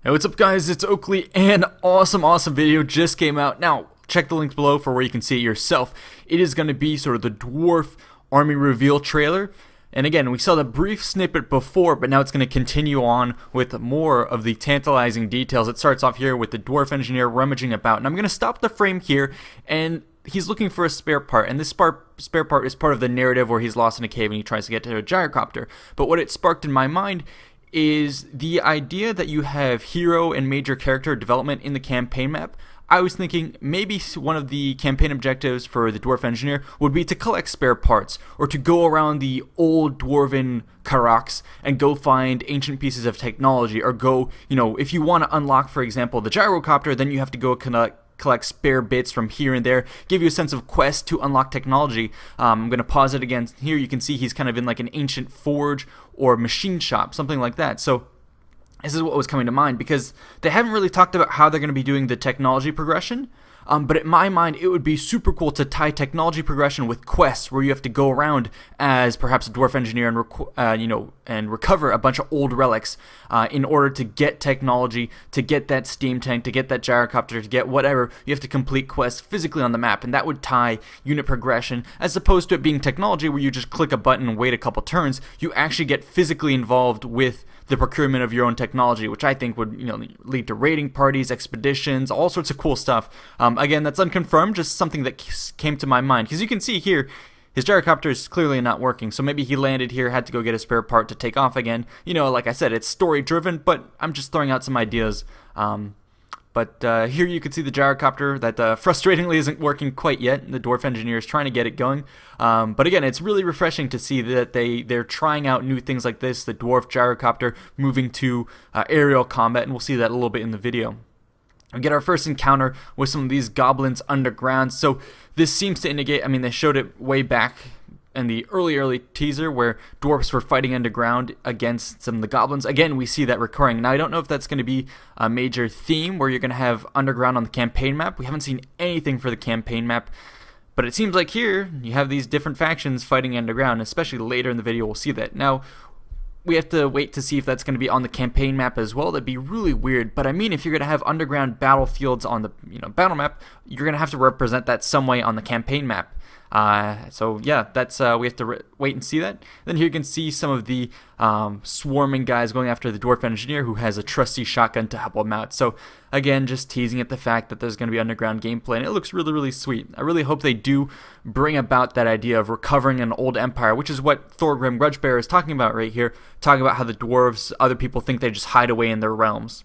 Hey, what's up guys, it's Oakley, and awesome video just came out. Now, check the links below for where you can see it yourself. It is going to be sort of the Dwarf army reveal trailer. And again, we saw the brief snippet before, but now it's going to continue on with more of the tantalizing details. It starts off here with the Dwarf engineer rummaging about. And I'm going to stop the frame here, and he's looking for a spare part. And this spare part is part of the narrative where he's lost in a cave and he tries to get to a gyrocopter. But what it sparked in my mind is the idea that you have hero and major character development in the campaign map. I was thinking maybe one of the campaign objectives for the Dwarf Engineer would be to collect spare parts, or to go around the old dwarven Karaks and go find ancient pieces of technology, or go, if you want to unlock, for example, the Gyrocopter, then you have to go collect spare bits from here and there, give you a sense of quest to unlock technology. I'm going to pause it again. Here you can see he's kind of in like an ancient forge or machine shop, something like that. So this is what was coming to mind, because they haven't really talked about how they're going to be doing the technology progression. But in my mind, it would be super cool to tie technology progression with quests, where you have to go around as perhaps a dwarf engineer and recover a bunch of old relics in order to get technology, to get that steam tank, to get that gyrocopter, to get whatever. You have to complete quests physically on the map, and that would tie unit progression, as opposed to it being technology where you just click a button and wait a couple turns. You actually get physically involved with the procurement of your own technology, which I think would lead to raiding parties, expeditions, all sorts of cool stuff. Again, that's unconfirmed, just something that came to my mind, because you can see here his gyrocopter is clearly not working, so maybe he landed here, had to go get a spare part to take off again. Like I said, it's story driven, but I'm just throwing out some ideas. But here you can see the gyrocopter that frustratingly isn't working quite yet. The Dwarf engineer is trying to get it going. But again, it's really refreshing to see that they're trying out new things like this, the Dwarf gyrocopter moving to aerial combat, and we'll see that a little bit in the video. We get our first encounter with some of these goblins underground. So this seems to indicate, they showed it way back in the early teaser where dwarves were fighting underground against some of the goblins. Again, we see that recurring. Now, I don't know if that's going to be a major theme where you're going to have underground on the campaign map. We haven't seen anything for the campaign map, but it seems like here you have these different factions fighting underground, especially later in the video we'll see that. Now, we have to wait to see if that's going to be on the campaign map as well. That'd be really weird. But if you're going to have underground battlefields on the battle map, you're going to have to represent that some way on the campaign map. So yeah, that's we have to wait and see that. Then here you can see some of the swarming guys going after the Dwarf engineer, who has a trusty shotgun to help him out. So again, just teasing at the fact that there's going to be underground gameplay, and it looks really sweet. I really hope they do bring about that idea of recovering an old empire, which is what Thorgrim Grudgebearer is talking about right here, talking about how the dwarves, other people think they just hide away in their realms.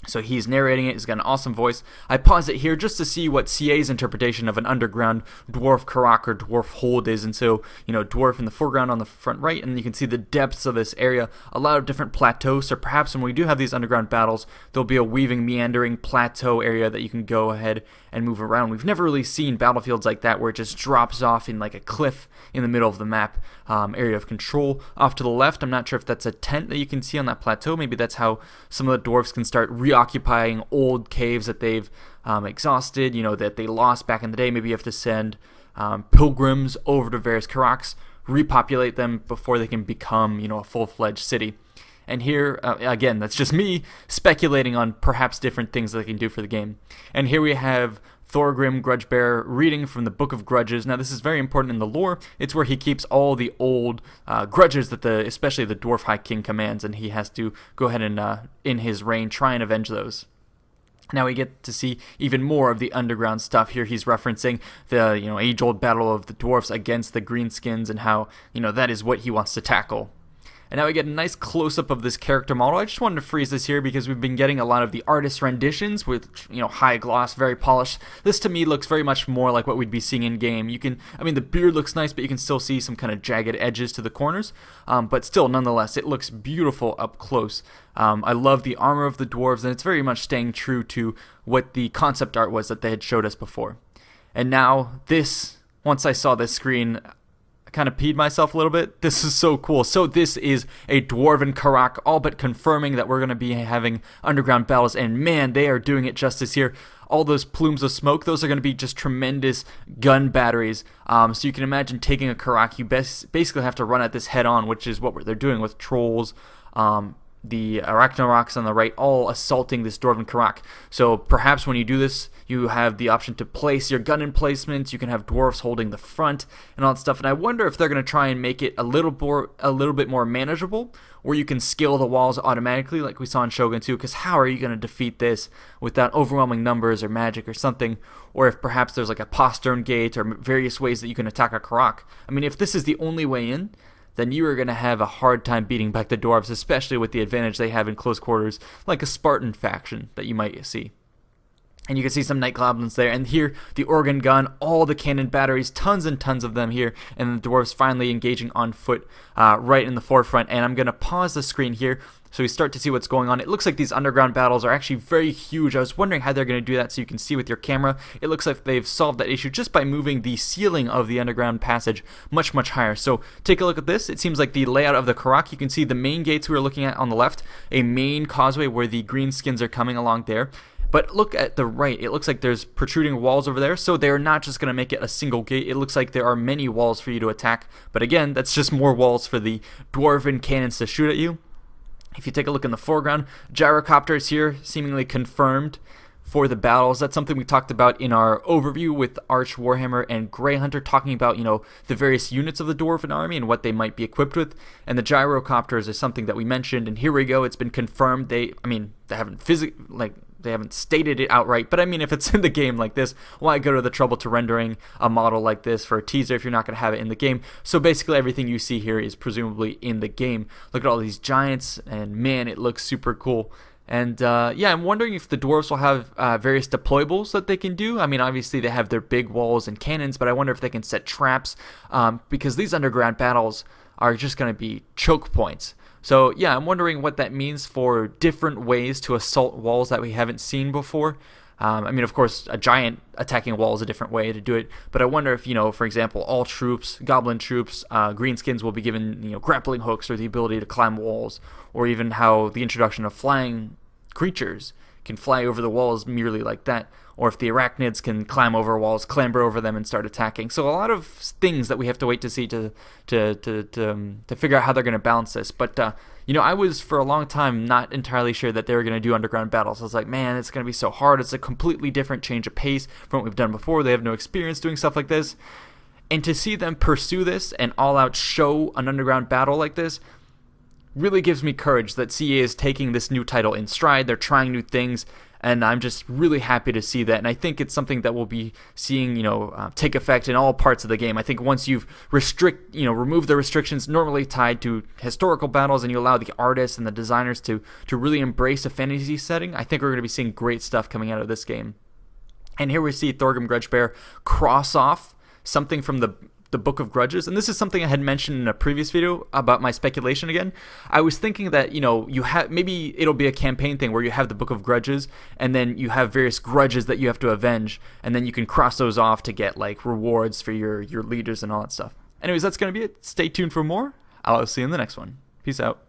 So he's narrating it. He's got an awesome voice. I pause it here just to see what CA's interpretation of an underground dwarf Karak or dwarf hold is. And so, dwarf in the foreground on the front right, and you can see the depths of this area. A lot of different plateaus. So perhaps when we do have these underground battles, there'll be a weaving, meandering plateau area that you can go ahead and move around. We've never really seen battlefields like that, where it just drops off in like a cliff in the middle of the map. Area of control off to the left. I'm not sure if that's a tent that you can see on that plateau. Maybe that's how some of the dwarves can start reoccupying old caves that they've exhausted, that they lost back in the day. Maybe you have to send pilgrims over to various Karaks, repopulate them before they can become, a full-fledged city. And here, again, that's just me speculating on perhaps different things that they can do for the game. And here we have Thorgrim Grudgebearer reading from the Book of Grudges. Now, this is very important in the lore. It's where he keeps all the old grudges that especially the Dwarf High King commands, and he has to go ahead and, in his reign, try and avenge those. Now we get to see even more of the underground stuff. Here he's referencing the age-old battle of the dwarfs against the greenskins, and how that is what he wants to tackle. And now we get a nice close-up of this character model. I just wanted to freeze this here because we've been getting a lot of the artist renditions with, high gloss, very polished. This to me looks very much more like what we'd be seeing in game. The beard looks nice, but you can still see some kind of jagged edges to the corners. But still, nonetheless, it looks beautiful up close. I love the armor of the dwarves, and it's very much staying true to what the concept art was that they had showed us before. And now this, once I saw this screen, kind of peed myself a little bit. This is so cool. So this is a dwarven Karak, all but confirming that we're going to be having underground battles, and man, they are doing it justice here. All those plumes of smoke, those are going to be just tremendous gun batteries. So you can imagine taking a Karak, you basically have to run at this head on, which is what they're doing with trolls, Arachnoroks on the right, all assaulting this Dwarven Karak. So perhaps when you do this, you have the option to place your gun emplacements. You can have dwarves holding the front and all that stuff. And I wonder if they're going to try and make it a little bit more manageable, where you can scale the walls automatically, like we saw in Shogun 2. Because how are you going to defeat this without overwhelming numbers or magic or something? Or if perhaps there's like a postern gate or various ways that you can attack a Karak. I mean, if this is the only way in, then you are going to have a hard time beating back the dwarves, especially with the advantage they have in close quarters, like a Spartan faction that you might see. And you can see some night goblins there, and here the organ gun, all the cannon batteries, tons and tons of them here, and the dwarves finally engaging on foot right in the forefront. And I'm going to pause the screen here so we start to see what's going on. It looks like these underground battles are actually very huge. I was wondering how they're going to do that so you can see with your camera. It looks like they've solved that issue just by moving the ceiling of the underground passage much, much higher. So take a look at this. It seems like the layout of the Karak, you can see the main gates we were looking at on the left, a main causeway where the green skins are coming along there. But look at the right, it looks like there's protruding walls over there, so they're not just going to make it a single gate. It looks like there are many walls for you to attack, but again, that's just more walls for the Dwarven cannons to shoot at you. If you take a look in the foreground, Gyrocopters here, seemingly confirmed for the battles. That's something we talked about in our overview with Arch Warhammer and Grey Hunter, talking about, the various units of the Dwarven army and what they might be equipped with. And the Gyrocopters is something that we mentioned, and here we go. It's been confirmed. They haven't stated it outright, but I mean, if it's in the game like this, why go to the trouble to rendering a model like this for a teaser if you're not going to have it in the game? So basically everything you see here is presumably in the game. Look at all these giants, and man, it looks super cool. And yeah, I'm wondering if the dwarves will have various deployables that they can do. I mean, obviously they have their big walls and cannons, but I wonder if they can set traps, because these underground battles are just going to be choke points. So yeah, I'm wondering what that means for different ways to assault walls that we haven't seen before. I mean, of course, a giant attacking a wall is a different way to do it, but I wonder if, for example, all troops, goblin troops, greenskins will be given, grappling hooks or the ability to climb walls, or even how the introduction of flying creatures can fly over the walls merely like that, or if the arachnids can climb over walls, clamber over them, and start attacking. So a lot of things that we have to wait to see to figure out how they're going to balance this. But I was for a long time not entirely sure that they were going to do underground battles. I was like, man, it's going to be so hard. It's a completely different change of pace from what we've done before. They have no experience doing stuff like this, and to see them pursue this and all out show an underground battle like this really gives me courage that CA is taking this new title in stride. They're trying new things, and I'm just really happy to see that. And I think it's something that we'll be seeing, take effect in all parts of the game. I think once you've remove the restrictions normally tied to historical battles, and you allow the artists and the designers to really embrace a fantasy setting, I think we're going to be seeing great stuff coming out of this game. And here we see Thorgrim Grudgebear cross off something from the Book of Grudges, and this is something I had mentioned in a previous video about my speculation again. I was thinking that, you have, maybe it'll be a campaign thing where you have the Book of Grudges, and then you have various grudges that you have to avenge, and then you can cross those off to get, rewards for your leaders and all that stuff. Anyways, that's going to be it. Stay tuned for more. I'll see you in the next one. Peace out.